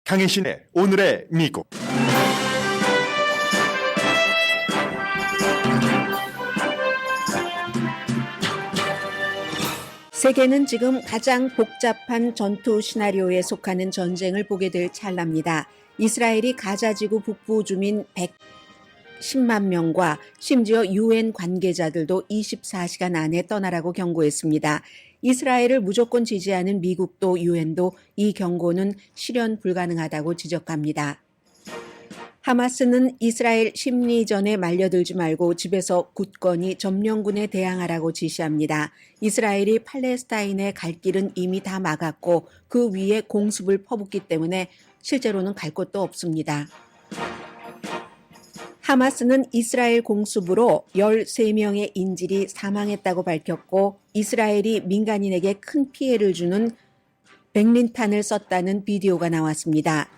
강혜신의 오늘의 미국. 세계는 지금 가장 복잡한 전투 시나리오에 속하는 전쟁을 보게 될 찰나입니다. 이스라엘이 가자지구 북부 주민 110만 명과 심지어 UN 관계자들도 24시간 안에 떠나라고 경고했습니다. 이스라엘을 무조건 지지하는 미국도 UN도 이 경고는 실현 불가능하다고 지적합니다. 하마스는 이스라엘 심리전에 말려들지 말고 집에서 굳건히 점령군에 대항하라고 지시합니다. 이스라엘이 팔레스타인에 갈 길은 이미 다 막았고 그 위에 공습을 퍼붓기 때문에 실제로는 갈 곳도 없습니다. 하마스는 이스라엘 공습으로 13명의 인질이 사망했다고 밝혔고 이스라엘이 민간인에게 큰 피해를 주는 백린탄을 썼다는 비디오가 나왔습니다.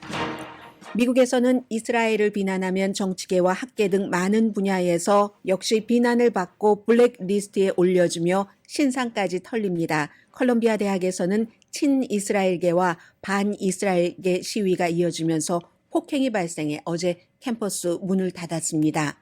미국에서는 이스라엘을 비난하면 정치계와 학계 등 많은 분야에서 역시 비난을 받고 블랙리스트에 올려주며 신상까지 털립니다. 컬럼비아 대학에서는 친이스라엘계와 반이스라엘계 시위가 이어지면서 폭행이 발생해 어제 캠퍼스 문을 닫았습니다.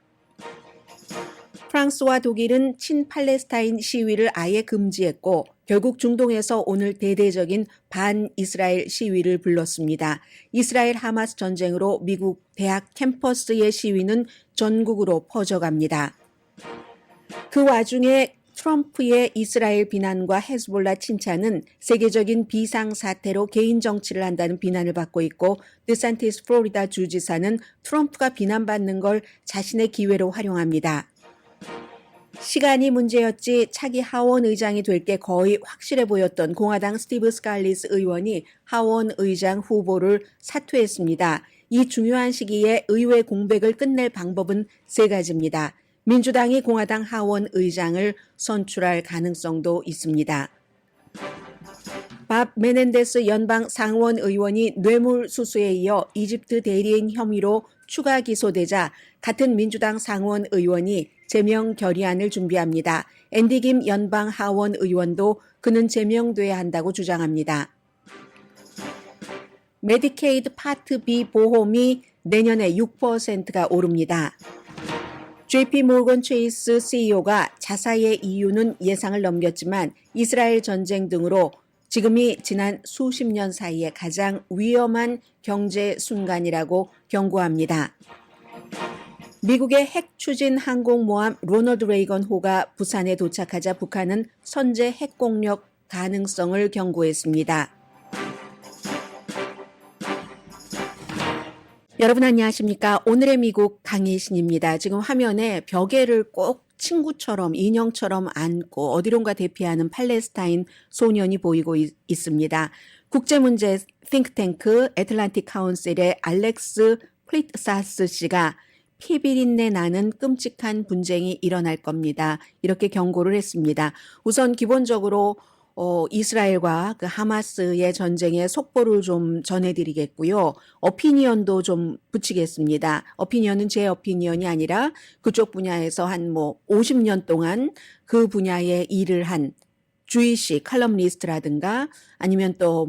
프랑스와 독일은 친팔레스타인 시위를 아예 금지했고 결국 중동에서 오늘 대대적인 반이스라엘 시위를 불렀습니다. 이스라엘 하마스 전쟁으로 미국 대학 캠퍼스의 시위는 전국으로 퍼져갑니다. 그 와중에 트럼프의 이스라엘 비난과 헤즈볼라 칭찬은 세계적인 비상사태로 개인 정치를 한다는 비난을 받고 있고 드산티스 플로리다 주지사는 트럼프가 비난받는 걸 자신의 기회로 활용합니다. 시간이 문제였지 차기 하원 의장이 될 게 거의 확실해 보였던 공화당 스티브 스칼리스 의원이 하원 의장 후보를 사퇴했습니다. 이 중요한 시기에 의회 공백을 끝낼 방법은 세 가지입니다. 민주당이 공화당 하원 의장을 선출할 가능성도 있습니다. 밥 메넨데스 연방 상원 의원이 뇌물수수에 이어 이집트 대리인 혐의로 추가 기소되자 같은 민주당 상원 의원이 제명 결의안을 준비합니다. 앤디 김 연방 하원 의원도 그는 제명돼야 한다고 주장합니다. 메디케이드 파트 B 보험이 내년에 6%가 오릅니다. JP 모건 체이스 CEO가 자사의 이유는 예상을 넘겼지만 이스라엘 전쟁 등으로 지금이 지난 수십 년 사이에 가장 위험한 경제 순간이라고 경고합니다. 미국의 핵 추진 항공모함 로널드 레이건호가 부산에 도착하자 북한은 선제 핵공격 가능성을 경고했습니다. 여러분 안녕하십니까? 오늘의 미국 강혜신입니다. 지금 화면에 벽에를 꼭 친구처럼 인형처럼 안고 어디론가 대피하는 팔레스타인 소년이 보이고 있습니다. 국제문제 띵크탱크 애틀란틱 카운슬의 알렉스 플리트사스 씨가 피비린내 나는 끔찍한 분쟁이 일어날 겁니다. 이렇게 경고를 했습니다. 우선 기본적으로 이스라엘과 그 하마스의 전쟁의 속보를 좀 전해드리겠고요. 어피니언도 좀 붙이겠습니다. 어피니언은 제 어피니언이 아니라 그쪽 분야에서 한 50년 동안 그 분야에 일을 한 주이시 칼럼니스트라든가 아니면 또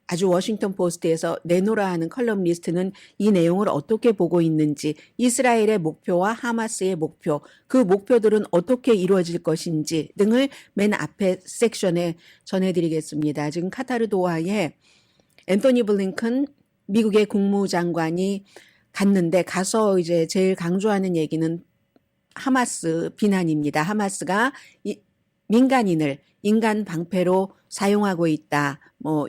아주 워싱턴 포스트에서 내노라 하는 컬럼리스트는 이 내용을 어떻게 보고 있는지, 이스라엘의 목표와 하마스의 목표, 그 목표들은 어떻게 이루어질 것인지 등을 맨 앞에 섹션에 전해드리겠습니다. 지금 카타르 도하에 앤토니 블링컨 미국의 국무장관이 갔는데 가서 이제 제일 강조하는 얘기는 하마스 비난입니다. 하마스가 민간인을 인간 방패로 사용하고 있다.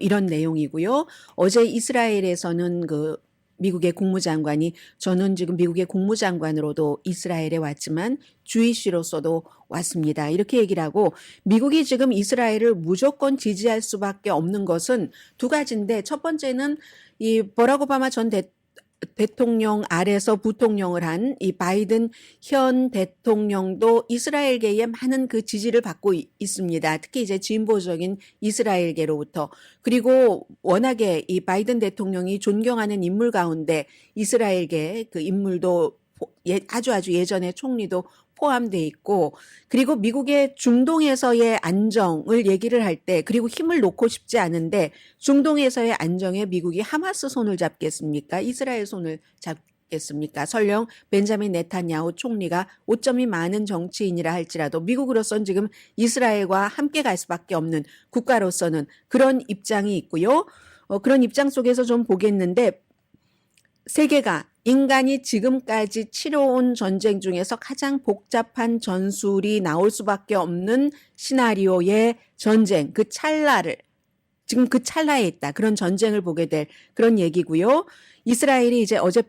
이런 내용이고요. 어제 이스라엘에서는 그 미국의 국무장관이 저는 지금 미국의 국무장관으로도 이스라엘에 왔지만 주이시로서도 왔습니다. 이렇게 얘기를 하고 미국이 지금 이스라엘을 무조건 지지할 수밖에 없는 것은 두 가지인데 첫 번째는 이 버락 오바마 전 대통령 아래서 부통령을 한 이 바이든 현 대통령도 이스라엘계의 많은 그 지지를 받고 있습니다. 특히 이제 진보적인 이스라엘계로부터. 그리고 워낙에 이 바이든 대통령이 존경하는 인물 가운데 이스라엘계 그 인물도 아주 예전에 총리도 포함되어 있고, 그리고 미국의 중동에서의 안정을 얘기를 할 때, 그리고 힘을 놓고 싶지 않은데 중동에서의 안정에 미국이 하마스 손을 잡겠습니까? 이스라엘 손을 잡겠습니까? 설령 벤자민 네타냐후 총리가 오점이 많은 정치인이라 할지라도 미국으로서는 지금 이스라엘과 함께 갈 수밖에 없는 국가로서는 그런 입장이 있고요. 그런 입장 속에서 좀 보겠는데, 세계가 인간이 지금까지 치러온 전쟁 중에서 가장 복잡한 전술이 나올 수밖에 없는 시나리오의 전쟁, 그 찰나를, 지금 그 찰나에 있다. 그런 전쟁을 보게 될 그런 얘기고요. 이스라엘이 이제 어제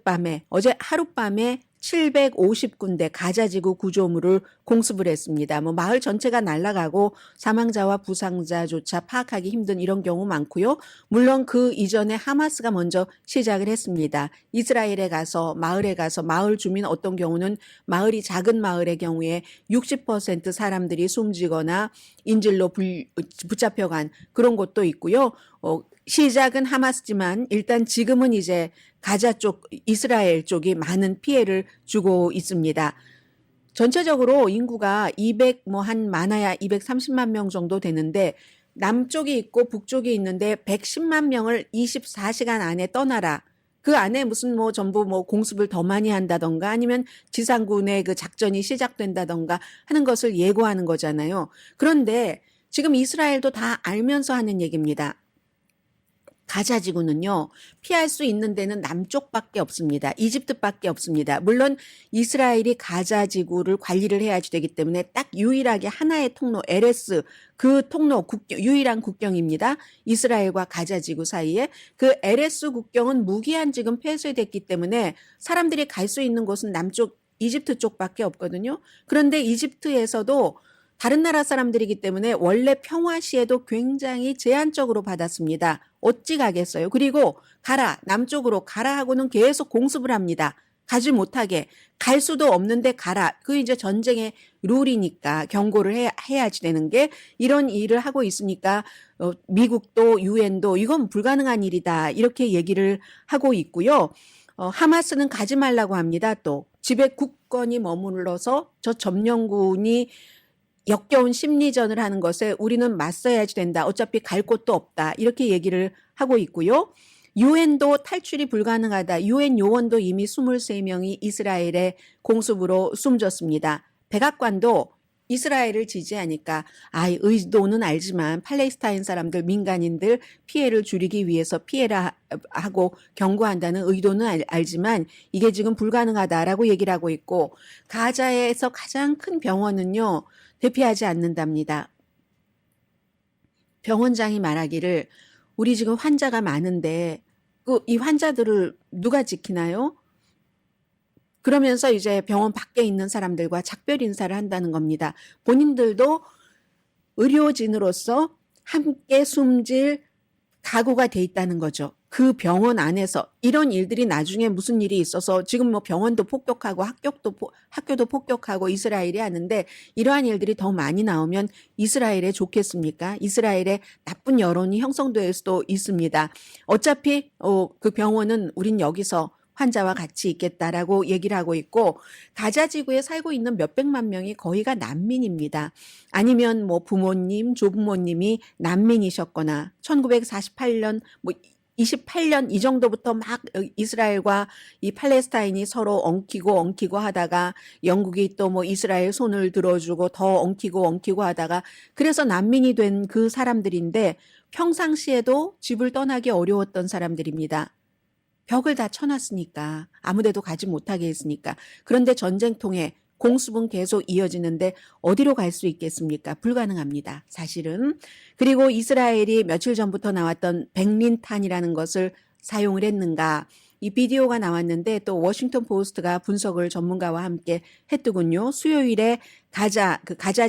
하룻밤에 750군데 가자지구 구조물을 공습을 했습니다. 뭐 마을 전체가 날아가고 사망자와 부상자조차 파악하기 힘든 이런 경우 많고요. 물론 그 이전에 하마스가 먼저 시작을 했습니다. 이스라엘에 가서 마을 주민 어떤 경우는 마을이 작은 마을의 경우에 60% 사람들이 숨지거나 인질로 붙잡혀간 그런 곳도 있고요. 시작은 하마스지만 일단 지금은 이제 가자 쪽, 이스라엘 쪽이 많은 피해를 주고 있습니다. 전체적으로 인구가 많아야 230만 명 정도 되는데, 남쪽이 있고 북쪽이 있는데 110만 명을 24시간 안에 떠나라. 그 안에 무슨 전부 공습을 더 많이 한다던가 아니면 지상군의 그 작전이 시작된다던가 하는 것을 예고하는 거잖아요. 그런데 지금 이스라엘도 다 알면서 하는 얘기입니다. 가자지구는요, 피할 수 있는 데는 남쪽밖에 없습니다. 이집트밖에 없습니다. 물론 이스라엘이 가자지구를 관리를 해야지 되기 때문에 딱 유일하게 하나의 통로, LS, 그 통로, 유일한 국경입니다. 이스라엘과 가자지구 사이에. 그 LS 국경은 무기한 지금 폐쇄됐기 때문에 사람들이 갈 수 있는 곳은 남쪽, 이집트 쪽밖에 없거든요. 그런데 이집트에서도 다른 나라 사람들이기 때문에 원래 평화 시에도 굉장히 제한적으로 받았습니다. 어찌 가겠어요. 그리고 남쪽으로 가라 하고는 계속 공습을 합니다. 가지 못하게. 갈 수도 없는데 가라. 그 이제 전쟁의 룰이니까 경고를 해야지 되는 게, 이런 일을 하고 있으니까 미국도 유엔도 이건 불가능한 일이다 이렇게 얘기를 하고 있고요. 하마스는 가지 말라고 합니다. 또 집에 굳건히 머물러서 저 점령군이 역겨운 심리전을 하는 것에 우리는 맞서야지 된다. 어차피 갈 곳도 없다. 이렇게 얘기를 하고 있고요. 유엔도 탈출이 불가능하다. 유엔 요원도 이미 23명이 이스라엘의 공습으로 숨졌습니다. 백악관도 이스라엘을 지지하니까 의도는 알지만 팔레스타인 사람들, 민간인들 피해를 줄이기 위해서 피해라 하고 경고한다는 의도는 알지만 이게 지금 불가능하다라고 얘기를 하고 있고, 가자에서 가장 큰 병원은요, 대피하지 않는답니다. 병원장이 말하기를 우리 지금 환자가 많은데 이 환자들을 누가 지키나요? 그러면서 이제 병원 밖에 있는 사람들과 작별 인사를 한다는 겁니다. 본인들도 의료진으로서 함께 숨질 각오가 돼 있다는 거죠. 그 병원 안에서 이런 일들이 나중에 무슨 일이 있어서 지금 병원도 폭격하고 학교도 폭격하고 이스라엘이 하는데, 이러한 일들이 더 많이 나오면 이스라엘에 좋겠습니까? 이스라엘에 나쁜 여론이 형성될 수도 있습니다. 어차피 그 병원은 우린 여기서 환자와 같이 있겠다라고 얘기를 하고 있고, 가자지구에 살고 있는 몇백만 명이 거의가 난민입니다. 아니면 부모님, 조부모님이 난민이셨거나 1948년 28년 이 정도부터 막 이스라엘과 이 팔레스타인이 서로 엉키고 하다가 영국이 또 이스라엘 손을 들어주고 더 엉키고 하다가 그래서 난민이 된 그 사람들인데, 평상시에도 집을 떠나기 어려웠던 사람들입니다. 벽을 다 쳐놨으니까, 아무데도 가지 못하게 했으니까. 그런데 전쟁통에 공습은 계속 이어지는데 어디로 갈 수 있겠습니까? 불가능합니다, 사실은. 그리고 이스라엘이 며칠 전부터 나왔던 백린탄이라는 것을 사용을 했는가? 이 비디오가 나왔는데 또 워싱턴 포스트가 분석을 전문가와 함께 했더군요. 수요일에 가자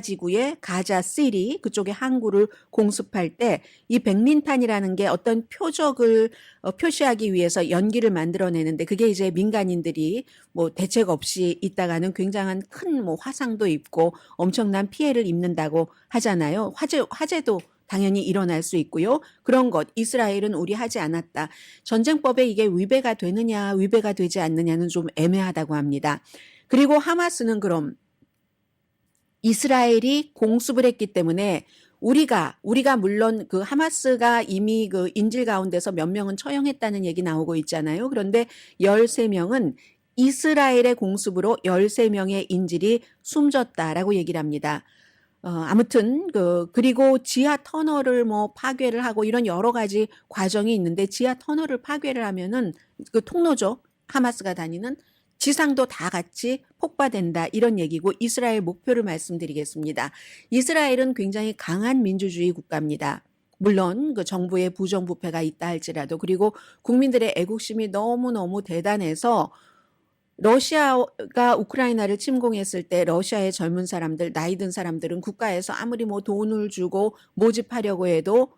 지구의 가자시리 그쪽의 항구를 공습할 때 이 백린탄이라는 게 어떤 표적을 표시하기 위해서 연기를 만들어내는데, 그게 이제 민간인들이 대책 없이 있다가는 굉장한 큰 화상도 입고 엄청난 피해를 입는다고 하잖아요. 화재도 당연히 일어날 수 있고요. 그런 것 이스라엘은 우리 하지 않았다. 전쟁법에 이게 위배가 되느냐 위배가 되지 않느냐는 좀 애매하다고 합니다. 그리고 하마스는 그럼 이스라엘이 공습을 했기 때문에 우리가 물론 그 하마스가 이미 그 인질 가운데서 몇 명은 처형했다는 얘기 나오고 있잖아요. 그런데 13명은 이스라엘의 공습으로 13명의 인질이 숨졌다라고 얘기를 합니다. 아무튼 그리고 지하 터널을 뭐 파괴를 하고 이런 여러 가지 과정이 있는데 지하 터널을 파괴를 하면은 그 통로죠. 하마스가 다니는 지상도 다 같이 폭파된다 이런 얘기고 이스라엘 목표를 말씀드리겠습니다. 이스라엘은 굉장히 강한 민주주의 국가입니다. 물론 그 정부의 부정부패가 있다 할지라도 그리고 국민들의 애국심이 너무너무 대단해서 러시아가 우크라이나를 침공했을 때 러시아의 젊은 사람들, 나이 든 사람들은 국가에서 아무리 뭐 돈을 주고 모집하려고 해도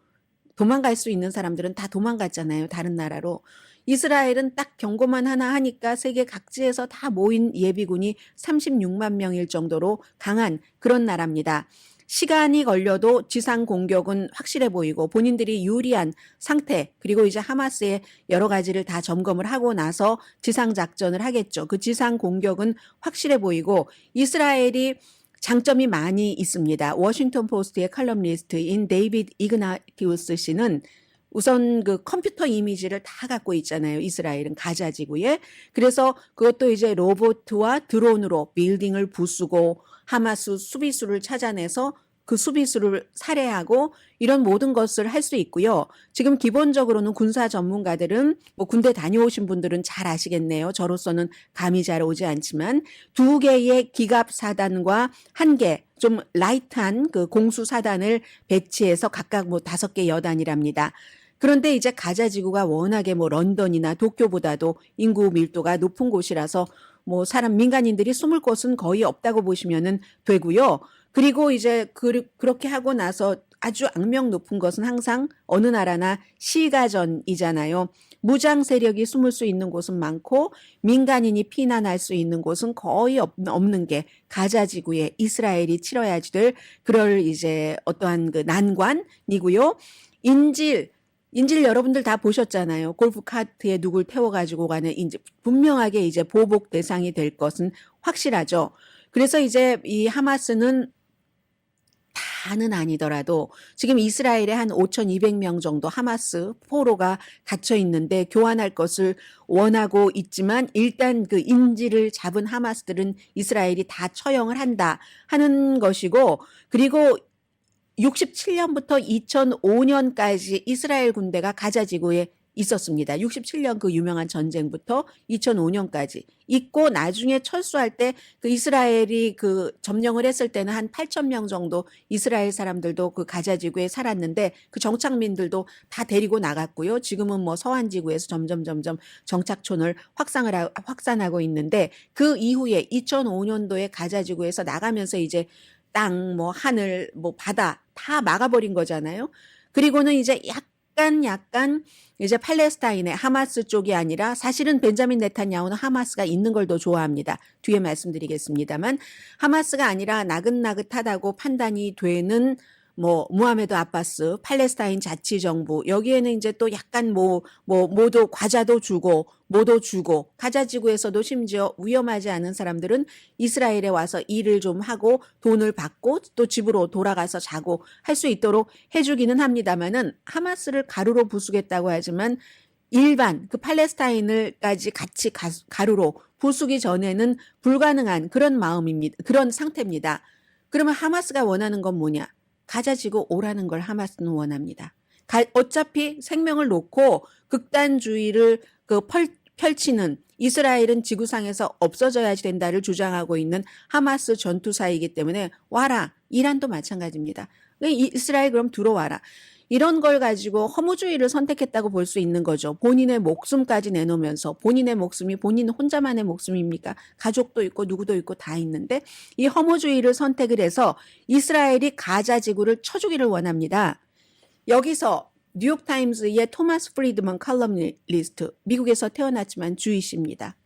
도망갈 수 있는 사람들은 다 도망갔잖아요. 다른 나라로. 이스라엘은 딱 경고만 하나 하니까 세계 각지에서 다 모인 예비군이 36만 명일 정도로 강한 그런 나라입니다. 시간이 걸려도 지상 공격은 확실해 보이고 본인들이 유리한 상태 그리고 이제 하마스의 여러 가지를 다 점검을 하고 나서 지상 작전을 하겠죠. 그 지상 공격은 확실해 보이고 이스라엘이 장점이 많이 있습니다. 워싱턴 포스트의 칼럼니스트인 데이비드 이그나티우스 씨는 우선 그 컴퓨터 이미지를 다 갖고 있잖아요. 이스라엘은 가자 지구에. 그래서 그것도 이제 로봇과 드론으로 빌딩을 부수고 하마스 수비수를 찾아내서 그 수비수를 살해하고 이런 모든 것을 할 수 있고요. 지금 기본적으로는 군사 전문가들은 뭐 군대 다녀오신 분들은 잘 아시겠네요. 저로서는 감이 잘 오지 않지만 2개의 기갑 사단과 1개 좀 라이트한 그 공수 사단을 배치해서 각각 뭐 5개 여단이랍니다. 그런데 이제 가자 지구가 워낙에 뭐 런던이나 도쿄보다도 인구 밀도가 높은 곳이라서 뭐 사람 민간인들이 숨을 곳은 거의 없다고 보시면은 되고요. 그리고 이제 그렇게 하고 나서 아주 악명 높은 것은 항상 어느 나라나 시가전이잖아요. 무장 세력이 숨을 수 있는 곳은 많고 민간인이 피난할 수 있는 곳은 거의 없는 게 가자 지구에 이스라엘이 치러야 될 그럴 이제 어떠한 그 난관이고요. 인질 여러분들 다 보셨잖아요. 골프카트에 누굴 태워가지고 가는 인질 분명하게 이제 보복 대상이 될 것은 확실하죠. 그래서 이제 이 하마스는 다는 아니더라도 지금 이스라엘에 한 5,200명 정도 하마스 포로가 갇혀 있는데 교환할 것을 원하고 있지만 일단 그 인질을 잡은 하마스들은 이스라엘이 다 처형을 한다 하는 것이고 그리고 67년부터 2005년까지 이스라엘 군대가 가자 지구에 있었습니다. 67년 그 유명한 전쟁부터 2005년까지 있고 나중에 철수할 때 그 이스라엘이 그 점령을 했을 때는 한 8,000명 정도 이스라엘 사람들도 그 가자 지구에 살았는데 그 정착민들도 다 데리고 나갔고요. 지금은 뭐 서한 지구에서 점점 정착촌을 확산하고 있는데 그 이후에 2005년도에 가자 지구에서 나가면서 이제 땅, 뭐 하늘, 뭐 바다 다 막아버린 거잖아요. 그리고는 이제 약간 이제 팔레스타인의 하마스 쪽이 아니라 사실은 벤자민 네탄야후는 하마스가 있는 걸 더 좋아합니다. 뒤에 말씀드리겠습니다만 하마스가 아니라 나긋나긋하다고 판단이 되는 뭐 무하메드 아바스 팔레스타인 자치정부 여기에는 이제 또 약간 뭐도 과자도 주고 뭐도 주고 가자 지구에서도 심지어 위험하지 않은 사람들은 이스라엘에 와서 일을 좀 하고 돈을 받고 또 집으로 돌아가서 자고 할 수 있도록 해주기는 합니다만은 하마스를 가루로 부수겠다고 하지만 일반 그 팔레스타인을까지 같이 가루로 부수기 전에는 불가능한 그런 마음입니다. 그런 상태입니다. 그러면 하마스가 원하는 건 뭐냐? 가자 지구 오라는 걸 하마스는 원합니다. 어차피 생명을 놓고 극단주의를 펼치는 이스라엘은 지구상에서 없어져야 된다를 주장하고 있는 하마스 전투사이기 때문에 와라. 이란도 마찬가지입니다. 이스라엘 그럼 들어와라. 이런 걸 가지고 허무주의를 선택했다고 볼 수 있는 거죠. 본인의 목숨까지 내놓으면서 본인의 목숨이 본인 혼자만의 목숨입니까? 가족도 있고 누구도 있고 다 있는데 이 허무주의를 선택을 해서 이스라엘이 가자 지구를 쳐주기를 원합니다. 여기서 뉴욕타임즈의 토마스 프리드먼 칼럼니스트, 미국에서 태어났지만 주이시입니다.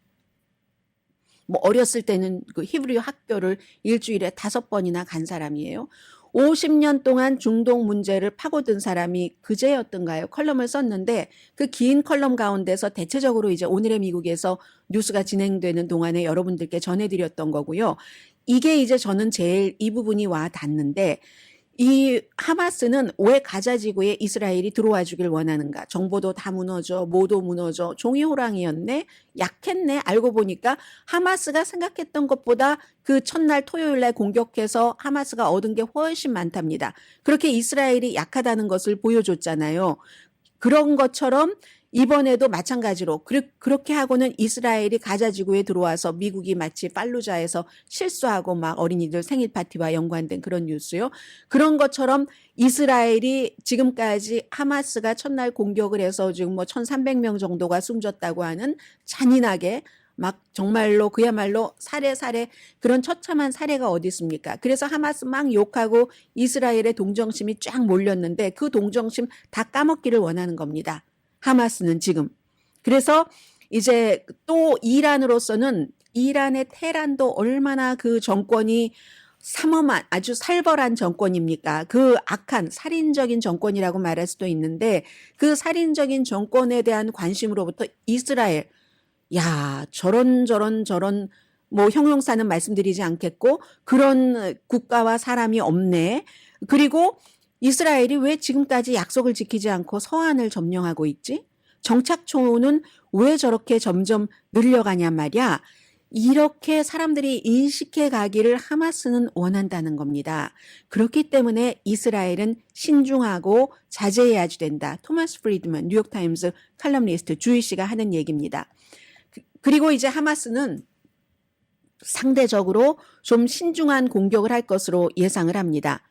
뭐 어렸을 때는 그 히브리 학교를 일주일에 5번이나 간 사람이에요. 50년 동안 중동 문제를 파고든 사람이 그제였던가요? 컬럼을 썼는데 그 긴 컬럼 가운데서 대체적으로 이제 오늘의 미국에서 뉴스가 진행되는 동안에 여러분들께 전해드렸던 거고요. 이게 이제 저는 제일 이 부분이 와 닿는데 이 하마스는 왜 가자 지구에 이스라엘이 들어와 주길 원하는가? 정보도 다 무너져, 뭐도 무너져, 종이 호랑이였네, 약했네. 알고 보니까 하마스가 생각했던 것보다 그 첫날 토요일 날 공격해서 하마스가 얻은 게 훨씬 많답니다. 그렇게 이스라엘이 약하다는 것을 보여줬잖아요. 그런 것처럼 이번에도 마찬가지로 그렇게 하고는 이스라엘이 가자 지구에 들어와서 미국이 마치 팔루자에서 실수하고 막 어린이들 생일 파티와 연관된 그런 뉴스요. 그런 것처럼 이스라엘이 지금까지 하마스가 첫날 공격을 해서 지금 뭐 1,300명 정도가 숨졌다고 하는 잔인하게 막 정말로 그야말로 살해 그런 처참한 사례가 어디 있습니까? 그래서 하마스 막 욕하고 이스라엘의 동정심이 쫙 몰렸는데 그 동정심 다 까먹기를 원하는 겁니다. 하마스는 지금. 그래서 이제 또 이란으로서는 이란의 테란도 얼마나 그 정권이 삼엄한 아주 살벌한 정권입니까? 그 악한 살인적인 정권이라고 말할 수도 있는데 그 살인적인 정권에 대한 관심으로부터 이스라엘 야, 저런 뭐 형용사는 말씀드리지 않겠고 그런 국가와 사람이 없네. 그리고 이스라엘이 왜 지금까지 약속을 지키지 않고 서한을 점령하고 있지? 정착촌은 왜 저렇게 점점 늘려가냔 말이야. 이렇게 사람들이 인식해 가기를 하마스는 원한다는 겁니다. 그렇기 때문에 이스라엘은 신중하고 자제해야 된다. 토마스 프리드만 뉴욕타임스 칼럼니스트 주희 씨가 하는 얘기입니다. 그리고 이제 하마스는 상대적으로 좀 신중한 공격을 할 것으로 예상을 합니다.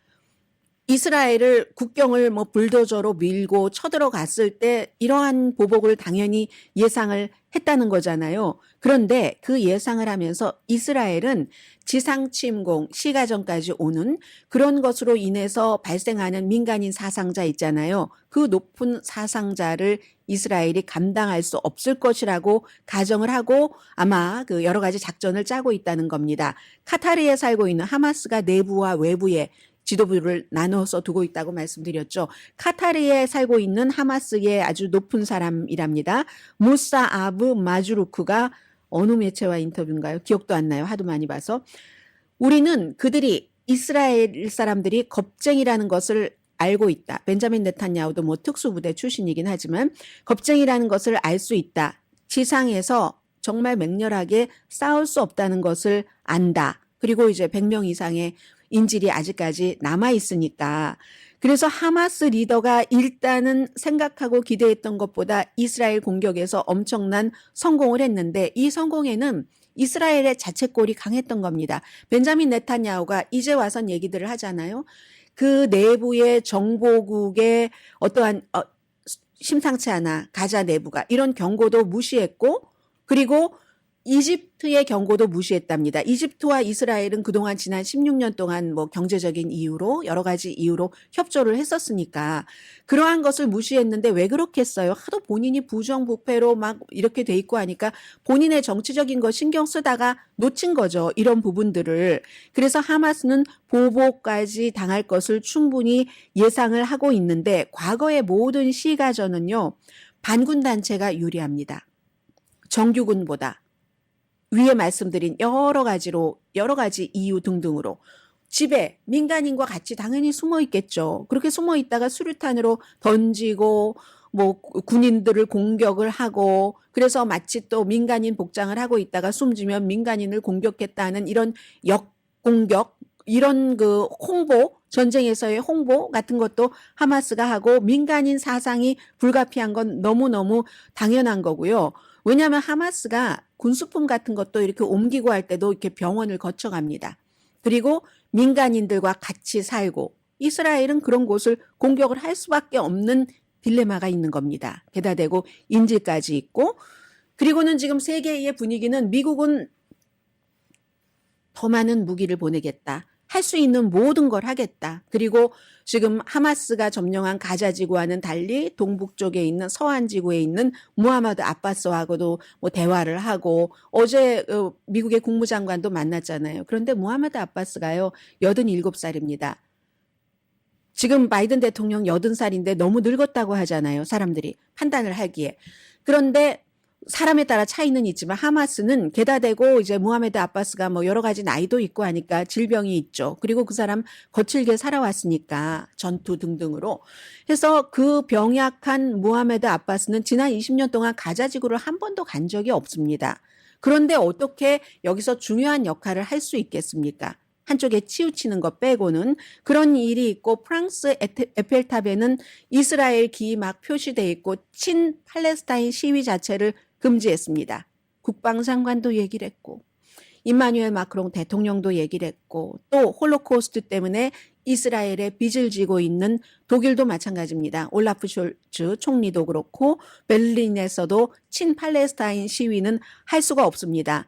이스라엘을 국경을 뭐 불도저로 밀고 쳐들어갔을 때 이러한 보복을 당연히 예상을 했다는 거잖아요. 그런데 그 예상을 하면서 이스라엘은 지상 침공, 시가전까지 오는 그런 것으로 인해서 발생하는 민간인 사상자 있잖아요. 그 높은 사상자를 이스라엘이 감당할 수 없을 것이라고 가정을 하고 아마 그 여러 가지 작전을 짜고 있다는 겁니다. 카타르에 살고 있는 하마스가 내부와 외부에 지도부를 나눠서 두고 있다고 말씀드렸죠. 카타르에 살고 있는 하마스의 아주 높은 사람이랍니다. 무사 아브 마주루크가 어느 매체와 인터뷰인가요? 기억도 안 나요. 하도 많이 봐서. 우리는 그들이 이스라엘 사람들이 겁쟁이라는 것을 알고 있다. 벤자민 네탄야후도 뭐 특수부대 출신이긴 하지만 겁쟁이라는 것을 알 수 있다. 지상에서 정말 맹렬하게 싸울 수 없다는 것을 안다. 그리고 이제 100명 이상의 인질이 아직까지 남아있으니까. 그래서 하마스 리더가 일단은 생각하고 기대했던 것보다 이스라엘 공격에서 엄청난 성공을 했는데 이 성공에는 이스라엘의 자책골이 강했던 겁니다. 벤자민 네탄야후가 이제 와선 얘기들을 하잖아요. 그 내부의 정보국의 어떠한 심상치 않아 가자 내부가 이런 경고도 무시했고 그리고 이집트의 경고도 무시했답니다. 이집트와 이스라엘은 그동안 지난 16년 동안 뭐 경제적인 이유로 여러 가지 이유로 협조를 했었으니까 그러한 것을 무시했는데 왜 그렇겠어요? 하도 본인이 부정부패로 막 이렇게 돼 있고 하니까 본인의 정치적인 거 신경 쓰다가 놓친 거죠. 이런 부분들을. 그래서 하마스는 보복까지 당할 것을 충분히 예상을 하고 있는데 과거의 모든 시가전은요. 반군 단체가 유리합니다. 정규군보다. 위에 말씀드린 여러 가지 이유 등등으로 집에 민간인과 같이 당연히 숨어 있겠죠. 그렇게 숨어 있다가 수류탄으로 던지고 뭐 군인들을 공격을 하고 그래서 마치 또 민간인 복장을 하고 있다가 숨지면 민간인을 공격했다는 이런 역공격 이런 그 홍보 전쟁에서의 홍보 같은 것도 하마스가 하고 민간인 사상이 불가피한 건 너무너무 당연한 거고요. 왜냐하면 하마스가 군수품 같은 것도 이렇게 옮기고 할 때도 이렇게 병원을 거쳐갑니다. 그리고 민간인들과 같이 살고 이스라엘은 그런 곳을 공격을 할 수밖에 없는 딜레마가 있는 겁니다. 게다 대고 인질까지 있고 그리고는 지금 세계의 분위기는 미국은 더 많은 무기를 보내겠다. 할 수 있는 모든 걸 하겠다. 그리고 지금 하마스가 점령한 가자 지구와는 달리 동북 쪽에 있는 서한 지구에 있는 무하마드 아바스하고도 뭐 대화를 하고 어제 미국의 국무장관도 만났잖아요. 그런데 무하마드 아바스가요 87살입니다. 지금 바이든 대통령 80살인데 너무 늙었다고 하잖아요. 사람들이 판단을 하기에. 그런데 사람에 따라 차이는 있지만 하마스는 게다 대고 이제 무하메드 아바스가 뭐 여러 가지 나이도 있고 하니까 질병이 있죠. 그리고 그 사람 거칠게 살아왔으니까 전투 등등으로 해서 그 병약한 무하메드 아바스는 지난 20년 동안 가자 지구를 한 번도 간 적이 없습니다. 그런데 어떻게 여기서 중요한 역할을 할 수 있겠습니까? 한쪽에 치우치는 것 빼고는 그런 일이 있고 프랑스 에펠탑에는 이스라엘 기 막 표시돼 있고 친 팔레스타인 시위 자체를 금지했습니다. 국방장관도 얘기를 했고 임마누엘 마크롱 대통령도 얘기를 했고 또 홀로코스트 때문에 이스라엘에 빚을 지고 있는 독일도 마찬가지입니다. 올라프 숄츠 총리도 그렇고 베를린에서도 친 팔레스타인 시위는 할 수가 없습니다.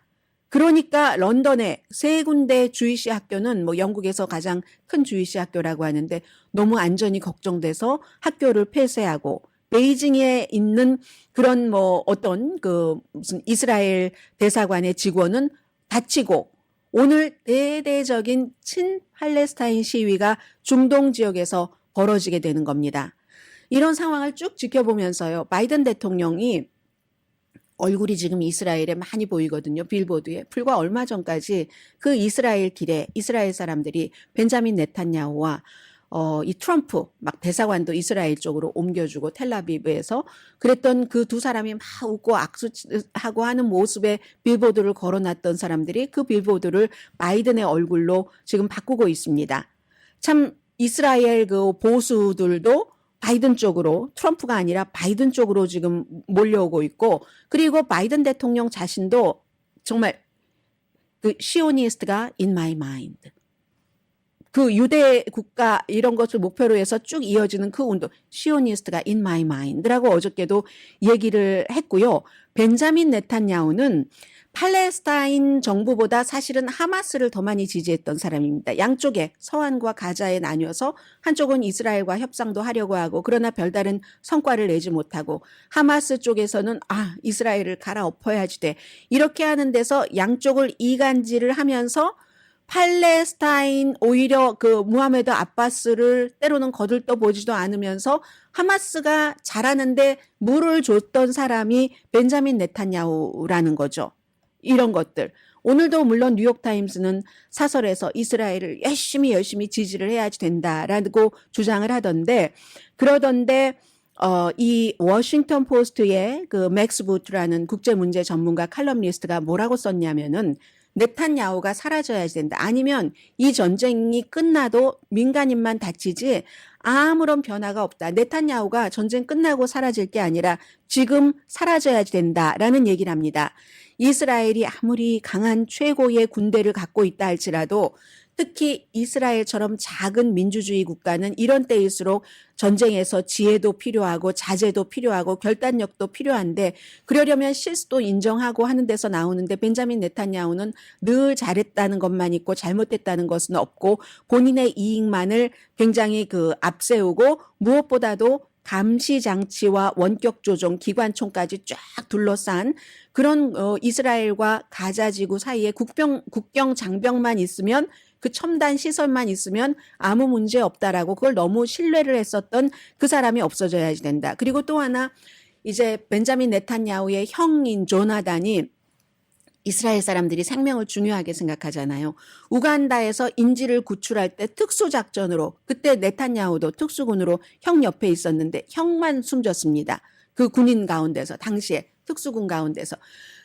그러니까 런던에 세 군데 주이시 학교는 뭐 영국에서 가장 큰 주이시 학교라고 하는데 너무 안전이 걱정돼서 학교를 폐쇄하고 베이징에 있는 그런 뭐 어떤 그 무슨 이스라엘 대사관의 직원은 다치고 오늘 대대적인 친 팔레스타인 시위가 중동 지역에서 벌어지게 되는 겁니다. 이런 상황을 쭉 지켜보면서요. 바이든 대통령이 얼굴이 지금 이스라엘에 많이 보이거든요. 빌보드에. 불과 얼마 전까지 그 이스라엘 길에 이스라엘 사람들이 벤자민 네탄야후와 이 트럼프 막 대사관도 이스라엘 쪽으로 옮겨주고 텔라비브에서 그랬던 그 두 사람이 막 웃고 악수하고 하는 모습에 빌보드를 걸어놨던 사람들이 그 빌보드를 바이든의 얼굴로 지금 바꾸고 있습니다. 참 이스라엘 그 보수들도 바이든 쪽으로 트럼프가 아니라 바이든 쪽으로 지금 몰려오고 있고 그리고 바이든 대통령 자신도 정말 그 시오니스트가 in my mind. 그 유대 국가 이런 것을 목표로 해서 쭉 이어지는 그 운동 시오니스트가 in my mind라고 어저께도 얘기를 했고요. 벤자민 네탄야후는 팔레스타인 정부보다 사실은 하마스를 더 많이 지지했던 사람입니다. 양쪽에 서안과 가자에 나뉘어서 한쪽은 이스라엘과 협상도 하려고 하고 그러나 별다른 성과를 내지 못하고 하마스 쪽에서는 이스라엘을 갈아엎어야지 돼. 이렇게 하는 데서 양쪽을 이간질을 하면서 팔레스타인 오히려 그 무하메드 아바스를 때로는 거들떠 보지도 않으면서 하마스가 잘하는데 물을 줬던 사람이 벤자민 네탄야후라는 거죠. 이런 것들. 오늘도 물론 뉴욕타임스는 사설에서 이스라엘을 열심히 지지를 해야지 된다라고 주장을 하던데 그러던데 이 워싱턴 포스트의 그 맥스 부트라는 국제문제 전문가 칼럼니스트가 뭐라고 썼냐면은 네탄야후가 사라져야지 된다. 아니면 이 전쟁이 끝나도 민간인만 다치지 아무런 변화가 없다. 네탄야후가 전쟁 끝나고 사라질 게 아니라 지금 사라져야지 된다라는 얘기를 합니다. 이스라엘이 아무리 강한 최고의 군대를 갖고 있다 할지라도 특히 이스라엘처럼 작은 민주주의 국가는 이런 때일수록 전쟁에서 지혜도 필요하고 자제도 필요하고 결단력도 필요한데 그러려면 실수도 인정하고 하는 데서 나오는데 벤자민 네탄야후는 늘 잘했다는 것만 있고 잘못됐다는 것은 없고 본인의 이익만을 굉장히 그 앞세우고 무엇보다도 감시 장치와 원격 조종 기관총까지 쫙 둘러싼 그런 이스라엘과 가자 지구 사이에 국경 장벽만 있으면 그 첨단 시설만 있으면 아무 문제 없다라고 그걸 너무 신뢰를 했었던 그 사람이 없어져야지 된다. 그리고 또 하나 이제 벤자민 네탄야후의 형인 조나단이 이스라엘 사람들이 생명을 중요하게 생각하잖아요. 우간다에서 인질을 구출할 때 특수작전으로 그때 네탄야후도 특수군으로 형 옆에 있었는데 형만 숨졌습니다. 그 군인 가운데서 당시에 특수군 가운데서.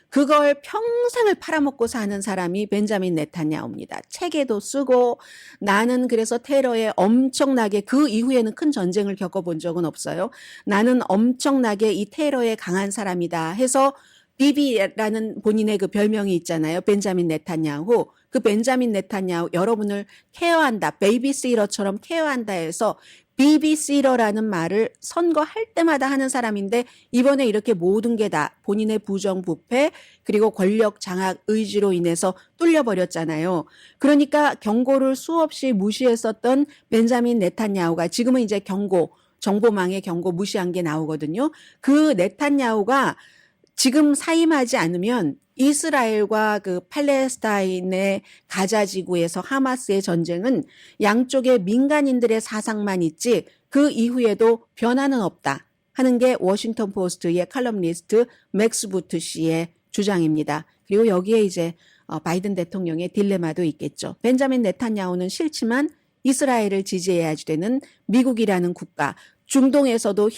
그걸 평생을 팔아먹고 사는 사람이 벤자민 네탄야후입니다. 책에도 쓰고 나는 그래서 테러에 엄청나게 그 이후에는 큰 전쟁을 겪어본 적은 없어요. 나는 엄청나게 이 테러에 강한 사람이다 해서 비비라는 본인의 그 별명이 있잖아요. 벤자민 네탄야후. 그 벤자민 네탄야후 여러분을 케어한다. 베이비시터처럼 케어한다 해서 비비시터라는 말을 선거할 때마다 하는 사람인데 이번에 이렇게 모든 게 다 본인의 부정부패 그리고 권력 장악 의지로 인해서 뚫려버렸잖아요. 그러니까 경고를 수없이 무시했었던 벤자민 네탄야후가 지금은 이제 정보망의 경고 무시한 게 나오거든요. 그 네탄야후가 지금 사임하지 않으면 이스라엘과 그 팔레스타인의 가자 지구에서 하마스의 전쟁은 양쪽의 민간인들의 사상만 있지 그 이후에도 변화는 없다 하는 게 워싱턴 포스트의 칼럼니스트 맥스 부트 씨의 주장입니다. 그리고 여기에 이제 바이든 대통령의 딜레마도 있겠죠. 벤자민 네탄야후는 싫지만 이스라엘을 지지해야지 되는 미국이라는 국가, 중동에서도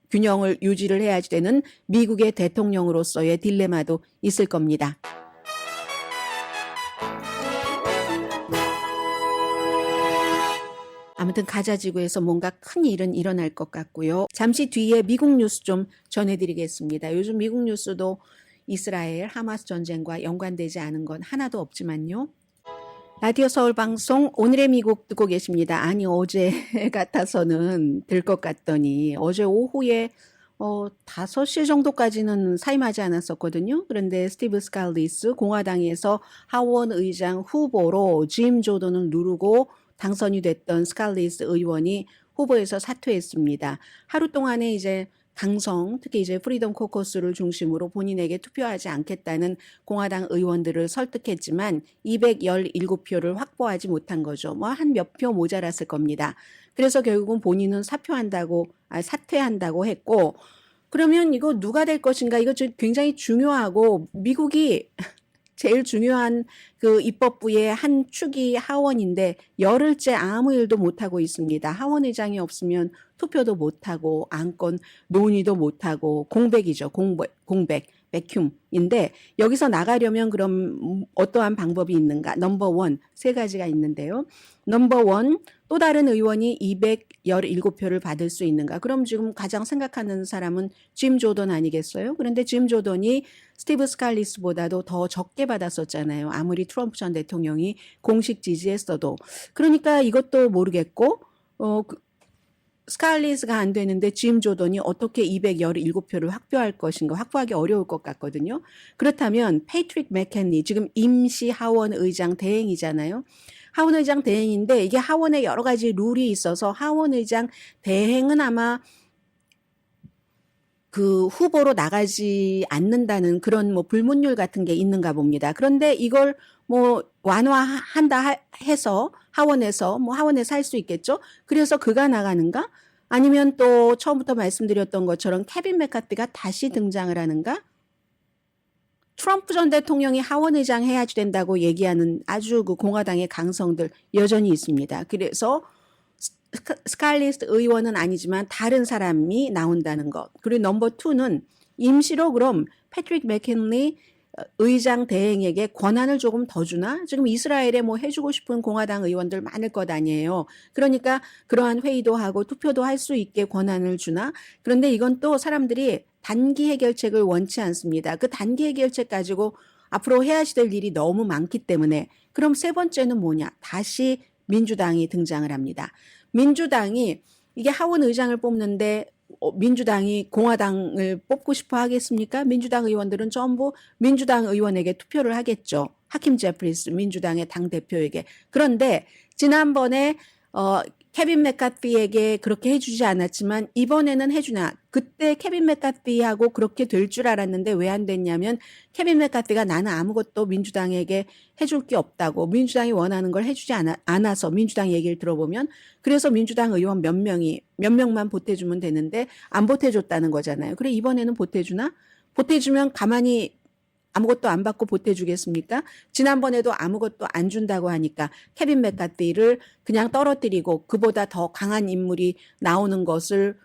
균형을 유지를 해야지 되는 미국의 대통령으로서의 딜레마도 있을 겁니다. 아무튼 가자 지구에서 뭔가 큰 일은 일어날 것 같고요. 잠시 뒤에 미국 뉴스 좀 전해드리겠습니다. 요즘 미국 뉴스도 이스라엘 하마스 전쟁과 연관되지 않은 건 하나도 없지만요. 라디오 서울 방송 오늘의 미국 듣고 계십니다. 아니 어제 같아서는 들 것 같더니 어제 오후에 5시 정도까지는 사임하지 않았었거든요. 그런데 스티브 스칼리스 공화당에서 하원 의장 후보로 짐 조던을 누르고 당선이 됐던 스칼리스 의원이 후보에서 사퇴했습니다. 하루 동안에 이제 강성, 특히 이제 프리덤 코커스를 중심으로 본인에게 투표하지 않겠다는 공화당 의원들을 설득했지만 217표를 확보하지 못한 거죠. 뭐 한 몇 표 모자랐을 겁니다. 그래서 결국은 본인은 사퇴한다고 했고, 그러면 이거 누가 될 것인가? 이거 굉장히 중요하고 미국이 제일 중요한 그 입법부의 한 축이 하원인데 열흘째 아무 일도 못하고 있습니다. 하원의장이 없으면 투표도 못하고 안건 논의도 못하고 공백이죠. 공백, 백큐음인데 여기서 나가려면 그럼 어떠한 방법이 있는가? 넘버 원, 세 가지가 있는데요. 넘버 원, 또 다른 의원이 217표를 받을 수 있는가? 그럼 지금 가장 생각하는 사람은 짐 조던 아니겠어요? 그런데 짐 조던이 스티브 스칼리스보다도 더 적게 받았었잖아요. 아무리 트럼프 전 대통령이 공식 지지했어도. 그러니까 이것도 모르겠고 스칼리스가 안 되는데 짐 조던이 어떻게 217표를 확보할 것인가 확보하기 어려울 것 같거든요. 그렇다면 패트릭 맥켄리 지금 임시 하원 의장 대행이잖아요. 하원 의장 대행인데 이게 하원에 여러 가지 룰이 있어서 하원 의장 대행은 아마 그 후보로 나가지 않는다는 그런 뭐 불문율 같은 게 있는가 봅니다. 그런데 이걸 뭐 완화한다 해서 하원에서 할 수 있겠죠. 그래서 그가 나가는가? 아니면 또 처음부터 말씀드렸던 것처럼 케빈 맥카티가 다시 등장을 하는가? 트럼프 전 대통령이 하원 의장 해야지 된다고 얘기하는 아주 그 공화당의 강성들 여전히 있습니다. 그래서 스칼리스 의원은 아니지만 다른 사람이 나온다는 것. 그리고 넘버 2는 임시로 그럼 패트릭 맥킨리 의장 대행에게 권한을 조금 더 주나? 지금 이스라엘에 뭐 해주고 싶은 공화당 의원들 많을 것 아니에요. 그러니까 그러한 회의도 하고 투표도 할 수 있게 권한을 주나? 그런데 이건 또 사람들이 단기 해결책을 원치 않습니다. 그 단기 해결책 가지고 앞으로 해야지 될 일이 너무 많기 때문에 그럼 세 번째는 뭐냐? 다시 민주당이 등장을 합니다. 민주당이 이게 하원 의장을 뽑는데 민주당이 공화당을 뽑고 싶어 하겠습니까? 민주당 의원들은 전부 민주당 의원에게 투표를 하겠죠. 하킴 제프리스 민주당의 당대표에게. 그런데 지난번에 케빈 맥카티에게 그렇게 해주지 않았지만 이번에는 해주나. 그때 케빈 맥카티하고 그렇게 될 줄 알았는데 왜 안 됐냐면 케빈 맥카티가 나는 아무것도 민주당에게 해줄 게 없다고 민주당이 원하는 걸 해주지 않아서 민주당 얘기를 들어보면 그래서 민주당 의원 몇 명만 보태주면 되는데 안 보태줬다는 거잖아요. 그래 이번에는 보태주나? 보태주면 가만히 아무것도 안 받고 보태주겠습니까? 지난번에도 아무것도 안 준다고 하니까 케빈 맥카티를 그냥 떨어뜨리고 그보다 더 강한 인물이 나오는 것을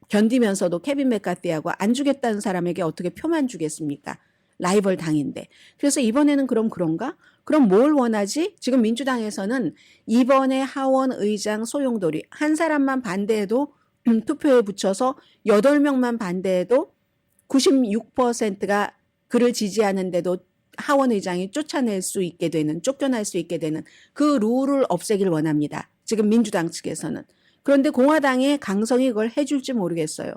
견디면서도 케빈 맥카티하고 안 주겠다는 사람에게 어떻게 표만 주겠습니까? 라이벌 당인데. 그래서 이번에는 그럼 그런가? 그럼 뭘 원하지? 지금 민주당에서는 이번에 하원 의장 소용돌이 한 사람만 반대해도 투표에 붙여서 8명만 반대해도 96%가 그를 지지하는데도 하원 의장이 쫓겨날 수 있게 되는 그 룰을 없애길 원합니다. 지금 민주당 측에서는. 그런데 공화당의 강성이 그걸 해줄지 모르겠어요.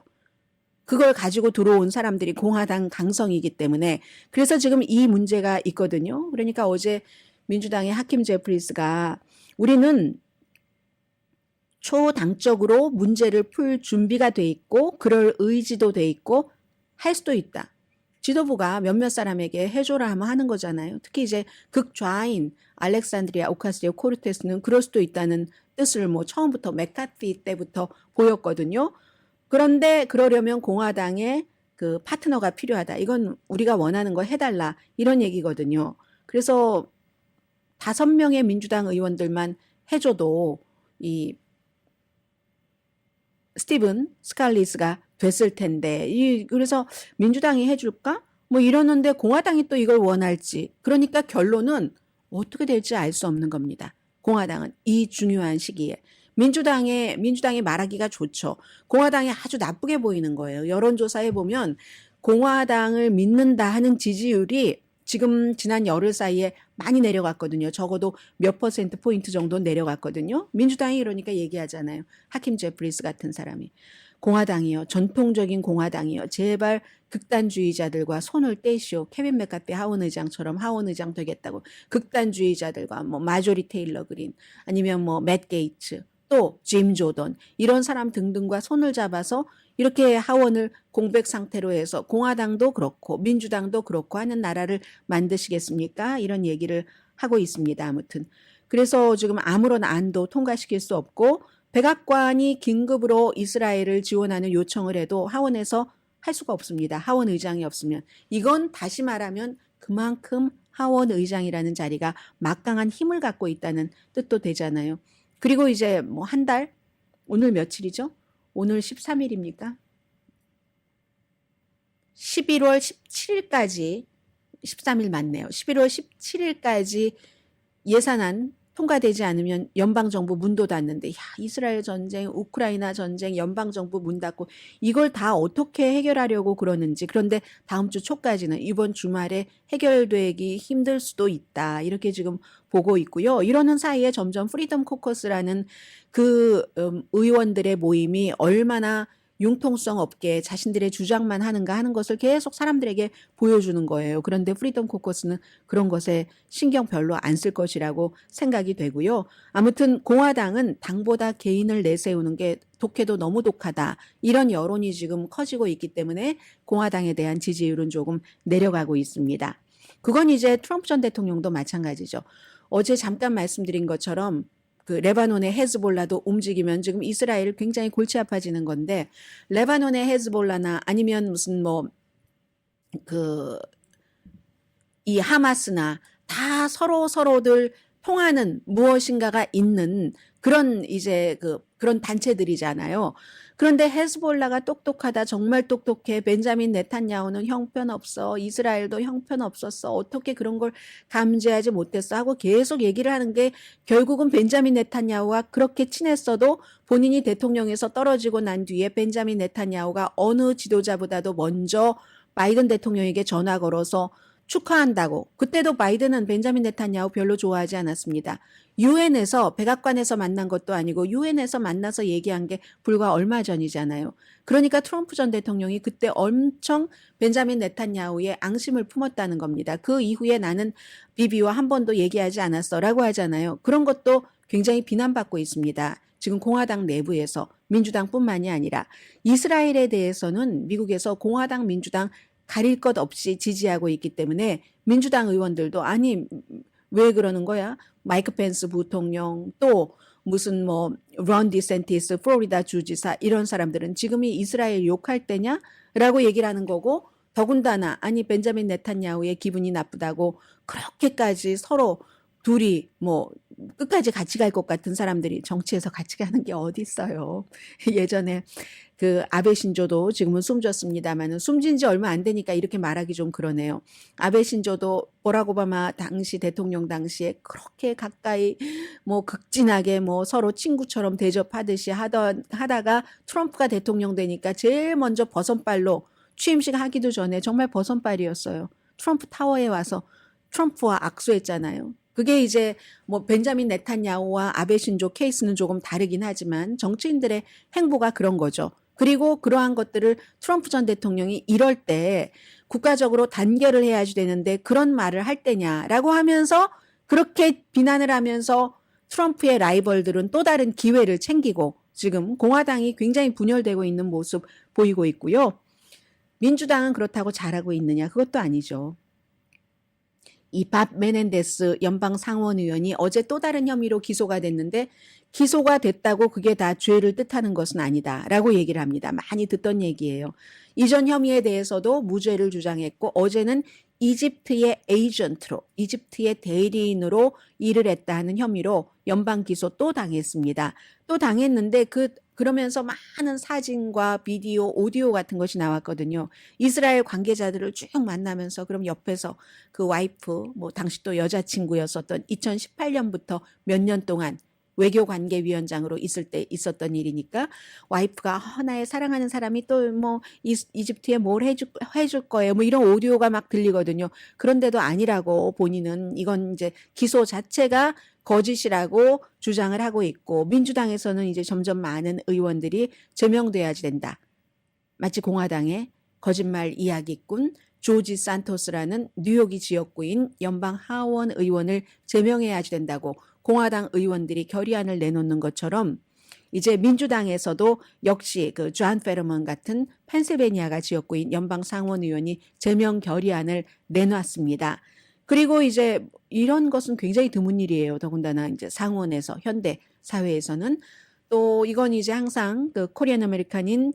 그걸 가지고 들어온 사람들이 공화당 강성이기 때문에 그래서 지금 이 문제가 있거든요. 그러니까 어제 민주당의 하킴 제프리스가 우리는 초당적으로 문제를 풀 준비가 돼 있고 그럴 의지도 돼 있고 할 수도 있다. 지도부가 몇몇 사람에게 해줘라 하면 하는 거잖아요. 특히 이제 극좌인 알렉산드리아 오카시오 코르테스는 그럴 수도 있다는 뜻을 뭐 처음부터 맥카티 때부터 보였거든요. 그런데 그러려면 공화당의 그 파트너가 필요하다. 이건 우리가 원하는 거 해달라. 이런 얘기거든요. 그래서 5명의 민주당 의원들만 해줘도 이 스티븐 스칼리스가 됐을 텐데, 그래서 민주당이 해줄까? 뭐 이러는데 공화당이 또 이걸 원할지. 그러니까 결론은 어떻게 될지 알 수 없는 겁니다. 공화당은 이 중요한 시기에. 민주당이 말하기가 좋죠. 공화당이 아주 나쁘게 보이는 거예요. 여론조사에 보면 공화당을 믿는다 하는 지지율이 지금 지난 열흘 사이에 많이 내려갔거든요. 적어도 몇 퍼센트 포인트 정도 내려갔거든요. 민주당이 그러니까 얘기하잖아요. 하킴 제프리스 같은 사람이. 공화당이요. 전통적인 공화당이요. 제발 극단주의자들과 손을 떼시오. 케빈 맥카티 하원 의장처럼 하원 의장 되겠다고. 극단주의자들과 뭐 마조리 테일러 그린 아니면 뭐 맷 게이츠 또 짐 조던 이런 사람 등등과 손을 잡아서 이렇게 하원을 공백 상태로 해서 공화당도 그렇고 민주당도 그렇고 하는 나라를 만드시겠습니까? 이런 얘기를 하고 있습니다. 아무튼. 그래서 지금 아무런 안도 통과시킬 수 없고 백악관이 긴급으로 이스라엘을 지원하는 요청을 해도 하원에서 할 수가 없습니다. 하원 의장이 없으면. 이건 다시 말하면 그만큼 하원 의장이라는 자리가 막강한 힘을 갖고 있다는 뜻도 되잖아요. 그리고 이제 뭐 한 달, 오늘 며칠이죠? 오늘 13일입니까? 11월 17일까지, 13일 맞네요. 11월 17일까지 예산안 통과되지 않으면 연방정부 문도 닫는데, 야, 이스라엘 전쟁, 우크라이나 전쟁, 연방정부 문 닫고 이걸 다 어떻게 해결하려고 그러는지. 그런데 다음 주 초까지는 이번 주말에 해결되기 힘들 수도 있다. 이렇게 지금 보고 있고요. 이러는 사이에 점점 프리덤 코커스라는 그 의원들의 모임이 얼마나 융통성 없게 자신들의 주장만 하는가 하는 것을 계속 사람들에게 보여주는 거예요. 그런데 프리덤 코커스는 그런 것에 신경 별로 안 쓸 것이라고 생각이 되고요. 아무튼 공화당은 당보다 개인을 내세우는 게 독해도 너무 독하다. 이런 여론이 지금 커지고 있기 때문에 공화당에 대한 지지율은 조금 내려가고 있습니다. 그건 이제 트럼프 전 대통령도 마찬가지죠. 어제 잠깐 말씀드린 것처럼 그 레바논의 헤즈볼라도 움직이면 지금 이스라엘 굉장히 골치 아파지는 건데, 레바논의 헤즈볼라나 아니면 무슨 뭐 그 이 하마스나 다 서로들 통하는 무엇인가가 있는 그런 이제 그런 단체들이잖아요. 그런데 헤즈볼라가 똑똑하다, 정말 똑똑해. 벤자민 네탄야후는 형편없어. 이스라엘도 형편없었어. 어떻게 그런 걸 감지하지 못했어 하고 계속 얘기를 하는 게, 결국은 벤자민 네탄야후와 그렇게 친했어도 본인이 대통령에서 떨어지고 난 뒤에 벤자민 네탄야후가 어느 지도자보다도 먼저 바이든 대통령에게 전화 걸어서 축하한다고. 그때도 바이든은 벤자민 네탄야후 별로 좋아하지 않았습니다. 유엔에서, 백악관에서 만난 것도 아니고 유엔에서 만나서 얘기한 게 불과 얼마 전이잖아요. 그러니까 트럼프 전 대통령이 그때 엄청 벤자민 네탄야후의 앙심을 품었다는 겁니다. 그 이후에 나는 비비와 한 번도 얘기하지 않았어 라고 하잖아요. 그런 것도 굉장히 비난받고 있습니다. 지금 공화당 내부에서, 민주당뿐만이 아니라. 이스라엘에 대해서는 미국에서 공화당, 민주당 가릴 것 없이 지지하고 있기 때문에 민주당 의원들도 아니 왜 그러는 거야? 마이크 펜스 부통령, 또 무슨 뭐 론 디센티스 플로리다 주지사, 이런 사람들은 지금이 이스라엘 욕할 때냐? 라고 얘기를 하는 거고, 더군다나 아니 벤자민 네탄야후의 기분이 나쁘다고 그렇게까지 서로 둘이 뭐 끝까지 같이 갈 것 같은 사람들이 정치에서 같이 가는 게 어디 있어요. 예전에 그 아베 신조도 지금은 숨졌습니다만은, 숨진 지 얼마 안 되니까 이렇게 말하기 좀 그러네요. 아베 신조도 버락 오바마 당시 대통령 당시에 그렇게 가까이 뭐 극진하게 뭐 서로 친구처럼 대접하듯이 하다가 트럼프가 대통령 되니까 제일 먼저 버선발로, 취임식 하기도 전에 정말 버선발이었어요. 트럼프 타워에 와서 트럼프와 악수했잖아요. 그게 이제 뭐 벤자민 네탄야후와 아베 신조 케이스는 조금 다르긴 하지만 정치인들의 행보가 그런 거죠. 그리고 그러한 것들을 트럼프 전 대통령이 이럴 때 국가적으로 단결을 해야지 되는데 그런 말을 할 때냐라고 하면서, 그렇게 비난을 하면서 트럼프의 라이벌들은 또 다른 기회를 챙기고 지금 공화당이 굉장히 분열되고 있는 모습 보이고 있고요. 민주당은 그렇다고 잘하고 있느냐? 그것도 아니죠. 이 밥 메넨데스 연방 상원의원이 어제 또 다른 혐의로 기소가 됐는데 기소가 됐다고 그게 다 죄를 뜻하는 것은 아니다라고 얘기를 합니다. 많이 듣던 얘기예요. 이전 혐의에 대해서도 무죄를 주장했고 어제는 이집트의 에이전트로, 이집트의 대리인으로 일을 했다는 혐의로 연방 기소 또 당했습니다. 또 당했는데 그러면서 많은 사진과 비디오, 오디오 같은 것이 나왔거든요. 이스라엘 관계자들을 쭉 만나면서 그럼 옆에서 그 와이프, 뭐 당시 또 여자친구였었던 2018년부터 몇 년 동안 외교관계위원장으로 있을 때 있었던 일이니까 와이프가 나의 사랑하는 사람이 또 뭐 이집트에 뭘 해줄 거예요. 뭐 이런 오디오가 막 들리거든요. 그런데도 아니라고 본인은 이건 이제 기소 자체가 거짓이라고 주장을 하고 있고 민주당에서는 이제 점점 많은 의원들이 제명돼야지 된다. 마치 공화당의 거짓말 이야기꾼 조지 산토스라는 뉴욕이 지역구인 연방 하원 의원을 제명해야지 된다고 공화당 의원들이 결의안을 내놓는 것처럼 이제 민주당에서도 역시 그 존 페러먼 같은 펜실베니아가 지역구인 연방 상원 의원이 제명 결의안을 내놨습니다. 그리고 이제 이런 것은 굉장히 드문 일이에요. 더군다나 이제 상원에서 현대 사회에서는 또 이건 이제 항상 그 코리안 아메리칸인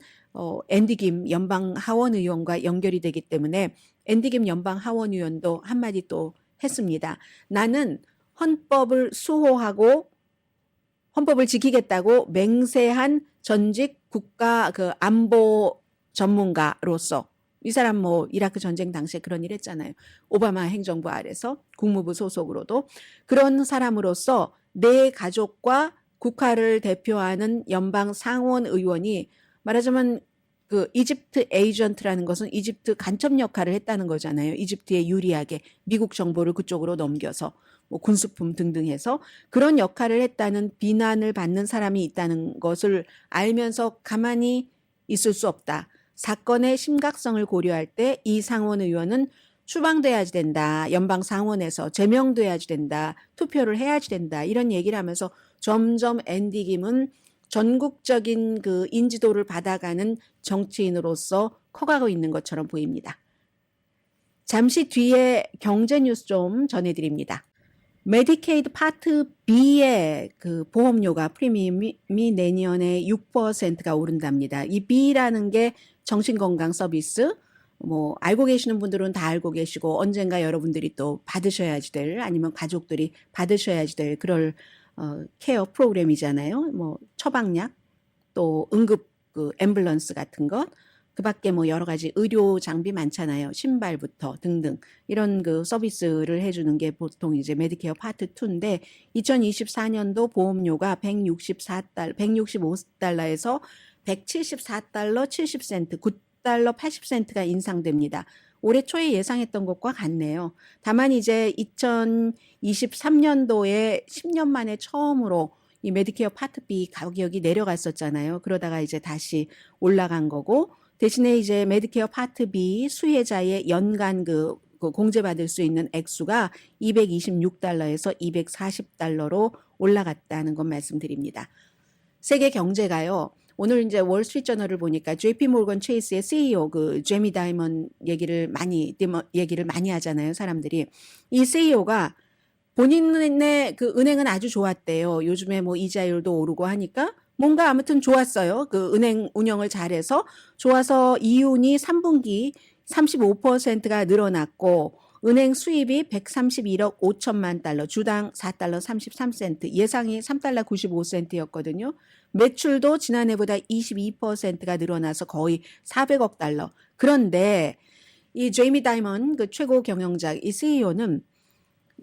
앤디 김 연방 하원 의원과 연결이 되기 때문에 앤디 김 연방 하원 의원도 한마디 또 했습니다. 나는 헌법을 수호하고 헌법을 지키겠다고 맹세한 전직 국가 그 안보 전문가로서 이 사람 뭐 이라크 전쟁 당시에 그런 일 했잖아요. 오바마 행정부 아래서 국무부 소속으로도 그런 사람으로서 내 가족과 국가를 대표하는 연방 상원 의원이 말하자면 그 이집트 에이전트라는 것은 이집트 간첩 역할을 했다는 거잖아요. 이집트에 유리하게 미국 정보를 그쪽으로 넘겨서 뭐 군수품 등등 해서 그런 역할을 했다는 비난을 받는 사람이 있다는 것을 알면서 가만히 있을 수 없다. 사건의 심각성을 고려할 때 이 상원 의원은 추방돼야지 된다. 연방 상원에서 제명돼야지 된다. 투표를 해야지 된다. 이런 얘기를 하면서 점점 앤디 김은 전국적인 그 인지도를 받아가는 정치인으로서 커가고 있는 것처럼 보입니다. 잠시 뒤에 경제 뉴스 좀 전해드립니다. 메디케이드 파트 B의 그 보험료가 프리미엄이 내년에 6%가 오른답니다. 이 B라는 게 정신건강 서비스, 뭐 알고 계시는 분들은 다 알고 계시고 언젠가 여러분들이 또 받으셔야지 될 아니면 가족들이 받으셔야지 될 그럴 케어 프로그램이잖아요. 뭐 처방약 또 응급 그 앰뷸런스 같은 것. 그밖에 뭐 여러 가지 의료 장비 많잖아요. 신발부터 등등 이런 그 서비스를 해주는 게 보통 이제 메디케어 파트 2인데 2024년도 보험료가 165달러에서 174달러 70센트, 9달러 80센트가 인상됩니다. 올해 초에 예상했던 것과 같네요. 다만 이제 2023년도에 10년 만에 처음으로 이 메디케어 파트 B 가격이 내려갔었잖아요. 그러다가 이제 다시 올라간 거고 대신에 이제 메디케어 파트 B 수혜자의 연간 그 공제받을 수 있는 액수가 226달러에서 240달러로 올라갔다는 것 말씀드립니다. 세계 경제가요. 오늘 이제 월스트리트저널을 보니까 JP 모건 체이스의 CEO 그 제미 다이먼 얘기를 많이 하잖아요, 사람들이. 이 CEO가 본인의 그 은행은 아주 좋았대요. 요즘에 뭐 이자율도 오르고 하니까 뭔가 아무튼 좋았어요. 그 은행 운영을 잘해서 좋아서 이윤이 3분기 35%가 늘어났고 은행 수입이 131억 5천만 달러, 주당 4달러 33센트, 예상이 3달러 95센트였거든요. 매출도 지난해보다 22%가 늘어나서 거의 400억 달러. 그런데 이 제이미 다이먼 그 최고 경영자 이 CEO는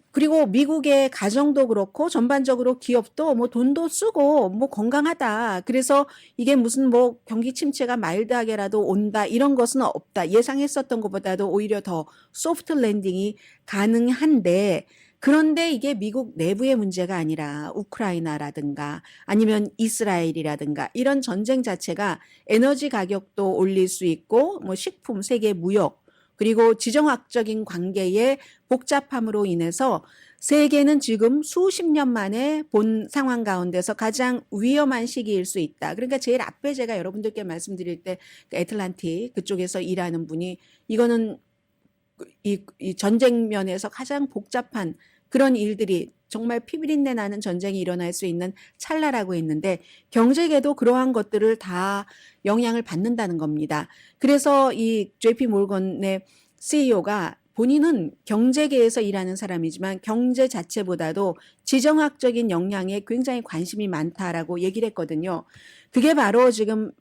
그리고 미국의 가정도 그렇고 전반적으로 기업도 뭐 돈도 쓰고 뭐 건강하다. 그래서 이게 무슨 뭐 경기 침체가 마일드하게라도 온다 이런 것은 없다. 예상했었던 것보다도 오히려 더 소프트 랜딩이 가능한데 그런데 이게 미국 내부의 문제가 아니라 우크라이나라든가 아니면 이스라엘이라든가 이런 전쟁 자체가 에너지 가격도 올릴 수 있고 뭐 식품, 세계 무역 그리고 지정학적인 관계의 복잡함으로 인해서 세계는 지금 수십 년 만에 본 상황 가운데서 가장 위험한 시기일 수 있다. 그러니까 제일 앞에 제가 여러분들께 말씀드릴 때 애틀란틱 그쪽에서 일하는 분이 이거는 이 전쟁면에서 가장 복잡한 그런 일들이 정말 피비린내 나는 전쟁이 일어날 수 있는 찰나라고 했는데 경제계도 그러한 것들을 다 영향을 받는다는 겁니다. 그래서 이 JP 몰건의 CEO가 본인은 경제계에서 일하는 사람이지만 경제 자체보다도 지정학적인 영향에 굉장히 관심이 많다라고 얘기를 했거든요. 그게 바로 지금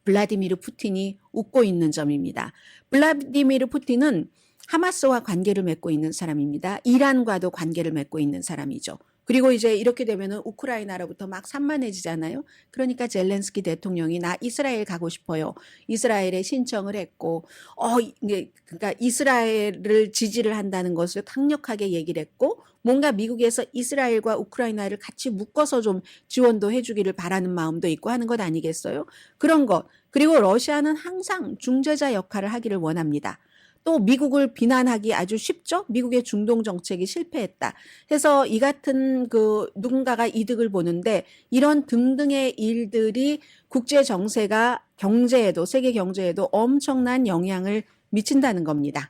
블라디미르 푸틴이 웃고 있는 점입니다. 블라디미르 푸틴은 하마스와 관계를 맺고 있는 사람입니다. 이란과도 관계를 맺고 있는 사람이죠. 그리고 이제 이렇게 되면은 우크라이나로부터 막 산만해지잖아요. 그러니까 젤렌스키 대통령이 나 이스라엘 가고 싶어요. 이스라엘에 신청을 했고, 그러니까 이스라엘을 지지를 한다는 것을 강력하게 얘기를 했고, 뭔가 미국에서 이스라엘과 우크라이나를 같이 묶어서 좀 지원도 해주기를 바라는 마음도 있고 하는 것 아니겠어요? 그런 것. 그리고 러시아는 항상 중재자 역할을 하기를 원합니다. 또 미국을 비난하기 아주 쉽죠. 미국의 중동 정책이 실패했다. 해서 이 같은 누군가가 이득을 보는데 이런 등등의 일들이 국제 정세가 경제에도 세계 경제에도 엄청난 영향을 미친다는 겁니다.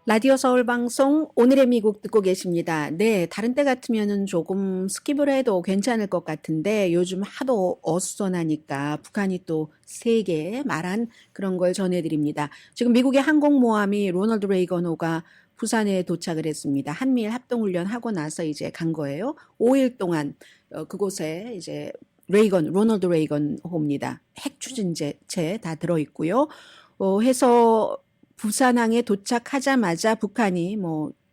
라디오 서울 방송 오늘의 미국 듣고 계십니다. 네, 다른 때 같으면은 조금 스킵을 해도 괜찮을 것 같은데 요즘 하도 어수선하니까 북한이 또 세게 말한 그런 걸 전해드립니다. 지금 미국의 항공모함이 로널드 레이건호가 부산에 도착을 했습니다. 한미일 합동훈련 하고 나서 이제 간 거예요. 5일 동안 그곳에 이제 로널드 레이건호입니다. 핵 추진체 다 들어있고요. 해서 부산항에 도착하자마자 북한이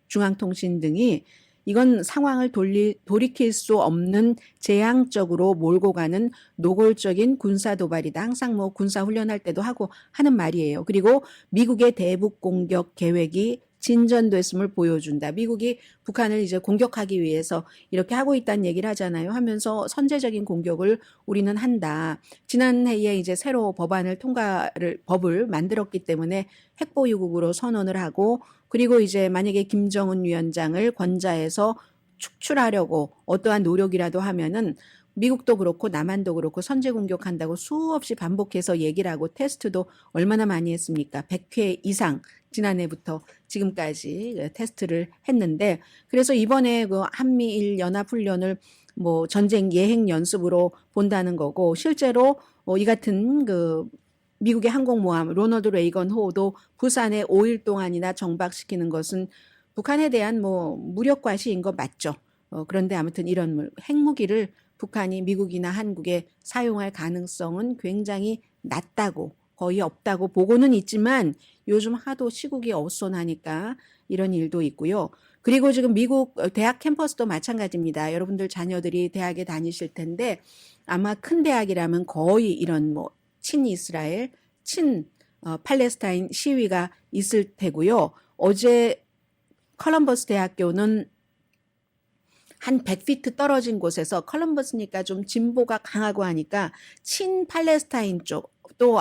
중앙통신 등이 이건 상황을 돌이킬 수 없는 재앙적으로 몰고 가는 노골적인 군사 도발이다. 항상 군사 훈련할 때도 하고 하는 말이에요. 그리고 미국의 대북 공격 계획이 진전됐음을 보여준다. 미국이 북한을 이제 공격하기 위해서 이렇게 하고 있다는 얘기를 하잖아요. 하면서 선제적인 공격을 우리는 한다. 지난해에 이제 새로 법을 만들었기 때문에 핵보유국으로 선언을 하고 그리고 이제 만약에 김정은 위원장을 권좌해서 축출하려고 어떠한 노력이라도 하면은 미국도 그렇고 남한도 그렇고 선제 공격한다고 수없이 반복해서 얘기를 하고 테스트도 얼마나 많이 했습니까? 100회 이상 지난해부터 지금까지 테스트를 했는데 그래서 이번에 한미일 연합훈련을 전쟁 예행 연습으로 본다는 거고 실제로 이 같은 미국의 항공모함 로널드 레이건호도 부산에 5일 동안이나 정박시키는 것은 북한에 대한 무력 과시인 거 맞죠. 그런데 아무튼 이런 핵무기를 북한이 미국이나 한국에 사용할 가능성은 굉장히 낮다고 거의 없다고 보고는 있지만 요즘 하도 시국이 어수선하니까 이런 일도 있고요. 그리고 지금 미국 대학 캠퍼스도 마찬가지입니다. 여러분들 자녀들이 대학에 다니실 텐데 아마 큰 대학이라면 거의 이런 친이스라엘, 팔레스타인 시위가 있을 테고요. 어제 컬럼버스 대학교는 한 100피트 떨어진 곳에서 컬럼버스니까 좀 진보가 강하고 하니까 친팔레스타인 쪽 또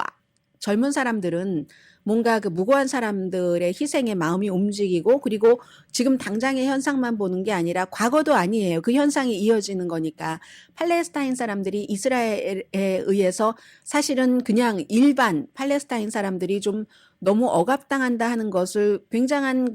젊은 사람들은 뭔가 무고한 사람들의 희생에 마음이 움직이고 그리고 지금 당장의 현상만 보는 게 아니라 과거도 아니에요. 그 현상이 이어지는 거니까 팔레스타인 사람들이 이스라엘에 의해서 사실은 그냥 일반 팔레스타인 사람들이 좀 너무 억압당한다 하는 것을 굉장한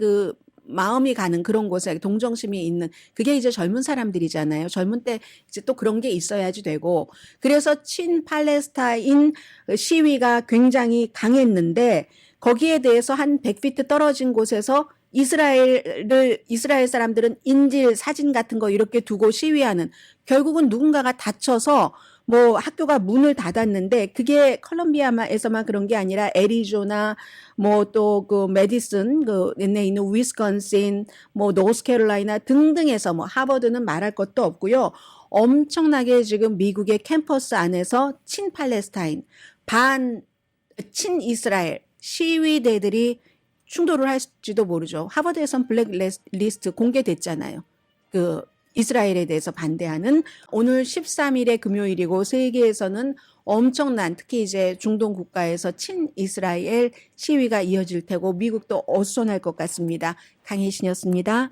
마음이 가는 그런 곳에 동정심이 있는 그게 이제 젊은 사람들이잖아요. 젊은 때 이제 또 그런 게 있어야지 되고 그래서 친팔레스타인 시위가 굉장히 강했는데 거기에 대해서 한 100피트 떨어진 곳에서 이스라엘 사람들은 인질 사진 같은 거 이렇게 두고 시위하는 결국은 누군가가 다쳐서 학교가 문을 닫았는데 그게 컬럼비아에서만 그런 게 아니라 애리조나 또 메디슨 내에 있는 위스콘신 노스캐롤라이나 등등에서 하버드는 말할 것도 없고요. 엄청나게 지금 미국의 캠퍼스 안에서 친팔레스타인 친이스라엘 시위대들이 충돌을 할지도 모르죠. 하버드에선 블랙리스트 공개됐잖아요. 이스라엘에 대해서 반대하는 오늘 13일의 금요일이고 세계에서는 엄청난 특히 이제 중동 국가에서 친이스라엘 시위가 이어질 테고 미국도 어수선할 것 같습니다. 강혜신이었습니다.